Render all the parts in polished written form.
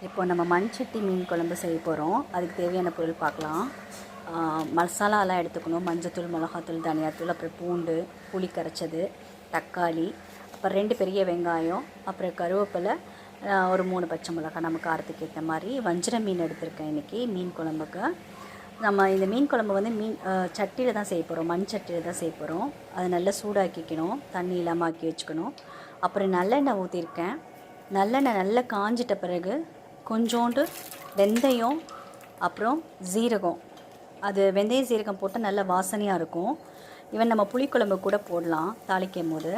இப்போ நம்ம மண்சட்டி மீன் குழம்பு செய்ய போகிறோம். அதுக்கு தேவையான பொருள் பார்க்கலாம். மசாலாலாம் எடுத்துக்கணும். மஞ்சத்தூள், மிளகாத்தூள், தனியாத்தூள், அப்புறம் பூண்டு, புளி கரைச்சது, தக்காளி, அப்புறம் 2 பெரிய வெங்காயம், அப்புறம் கருவேப்பிலை, ஒரு 3 பச்சை மிளகாய் நம்ம காரத்துக்கு ஏற்ற மாதிரி. வஞ்சர மீன் எடுத்திருக்கேன் இன்றைக்கி மீன் குழம்புக்கு. நம்ம இந்த மீன் குழம்பு வந்து சட்டியில் தான் செய்ய போகிறோம். மண் சட்டியில் தான் செய்ய போகிறோம். அதை நல்லா சூடாக்கிக்கணும். தண்ணி இல்லாமல் ஆக்கி வச்சுக்கணும். அப்புறம் நல்லெண்ணெய் ஊற்றிருக்கேன். நல்லெண்ணெய் நல்லா காஞ்சிட்ட பிறகு கொஞ்சோண்டு வெந்தயம், அப்புறம் ஜீரகம், அது வெந்தயம் ஜீரகம் போட்டால் நல்ல வாசனையாக இருக்கும். ஈவன் நம்ம புளிக்குழம்பு கூட போடலாம் தாளிக்கும் போது.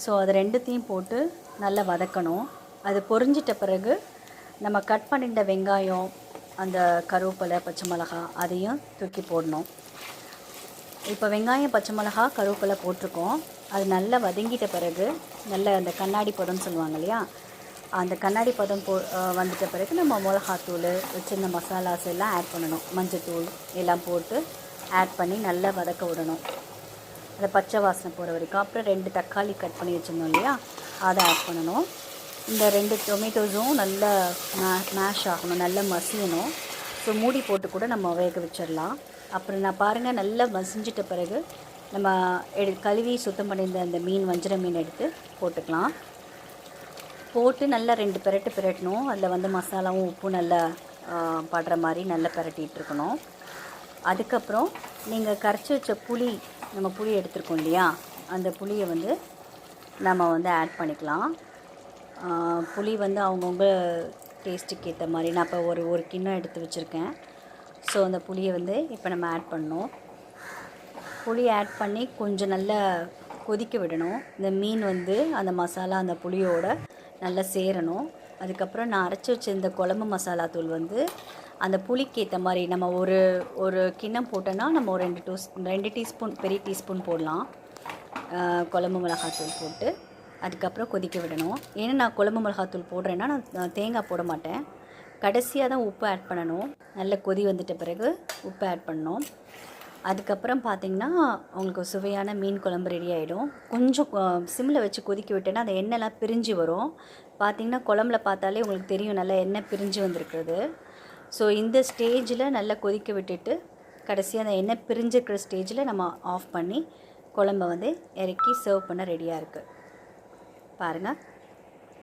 ஸோ அது ரெண்டுத்தையும் போட்டு நல்லா வதக்கணும். அது பொரிஞ்சிட்ட பிறகு நம்ம கட் பண்ணிட்ட வெங்காயம், அந்த கருவேப்பிலை, பச்சை மிளகா அதையும் தூக்கி போடணும். இப்போ வெங்காயம், பச்சை மிளகா, கருவேப்பிலை போட்டிருக்கோம். அது நல்லா வதங்கிட்ட பிறகு நல்ல அந்த கண்ணாடி பதம்னு சொல்லுவாங்க இல்லையா, அந்த கண்ணாடி பதம் வந்துட்ட பிறகு நம்ம மிளகாத்தூள், சின்ன மசாலாஸ் எல்லாம் ஆட் பண்ணணும். மஞ்சத்தூள் எல்லாம் போட்டு ஆட் பண்ணி நல்லா வதக்க விடணும். அந்த பச்சை வாசனை போகிற வரைக்கும். அப்புறம் 2 தக்காளி கட் பண்ணி வச்சுருந்தோம் இல்லையா, அதை ஆட் பண்ணணும். இந்த 2 டொமேட்டோஸும் நல்லா மேஷ் ஆகணும், நல்லா மசியணும். ஸோ மூடி போட்டு கூட நம்ம வேக வச்சிடலாம். அப்புறம் நான் பாருங்கள், நல்லா மசிஞ்சிட்ட பிறகு நம்ம கழுவி சுத்தம் பண்ணியிருந்த அந்த வஞ்சர மீன் எடுத்து போட்டுக்கலாம். போட்டு நல்லா 2 பிரட்டணும். அதில் வந்து மசாலாவும் உப்பும் நல்லா படுற மாதிரி நல்லா பிரட்டிகிட்ருக்கணும். அதுக்கப்புறம் நீங்கள் கரைச்சி வச்ச நம்ம புளி எடுத்துருக்கோம் இல்லையா, அந்த புளியை வந்து நம்ம வந்து ஆட் பண்ணிக்கலாம். புளி வந்து அவங்கவுங்க டேஸ்ட்டுக்கு ஏற்ற மாதிரி. நான் இப்போ ஒரு கிண்ணம் எடுத்து வச்சுருக்கேன். ஸோ அந்த புளியை வந்து இப்போ நம்ம ஆட் பண்ணணும். புளி ஆட் பண்ணி கொஞ்சம் நல்லா கொதிக்க விடணும். இந்த மீன் வந்து அந்த மசாலா அந்த புளியோட நல்லா சேரணும். அதுக்கப்புறம் நான் அரைச்சி வச்சிருந்த குழம்பு மசாலா தூள் வந்து அந்த புளிக்கு ஏற்ற மாதிரி நம்ம ஒரு கிண்ணம் போட்டோன்னா நம்ம ஒரு 2 டீஸ்பூன், பெரிய டீஸ்பூன் போடலாம் குழம்பு மிளகாத்தூள் போட்டு. அதுக்கப்புறம் கொதிக்க விடணும். ஏன்னா நான் குழம்பு மிளகாத்தூள் போடுறேன்னா நான் தேங்காய் போட மாட்டேன். கடைசியாக தான் உப்பு ஆட் பண்ணணும். நல்ல கொதி வந்துட்ட பிறகு உப்பு ஆட் பண்ணணும். அதுக்கப்புறம் பார்த்திங்கன்னா உங்களுக்கு சுவையான மீன் குழம்பு ரெடி ஆகிடும். கொஞ்சம் சிம்மில் வச்சு கொதிக்க விட்டேன்னா அந்த எண்ணெய்லாம் பிரிஞ்சு வரும். பார்த்திங்கன்னா குழம்புல பார்த்தாலே உங்களுக்கு தெரியும் நல்லா எண்ணெய் பிரிஞ்சு வந்திருக்குறது. ஸோ இந்த ஸ்டேஜில் நல்லா கொதிக்க விட்டுட்டு கடைசியாக அந்த எண்ணெய் பிரிஞ்சிருக்கிற ஸ்டேஜில் நம்ம ஆஃப் பண்ணி குழம்ப வந்து இறக்கி சர்வ் பண்ண ரெடியாக இருக்குது. பாருங்கள்.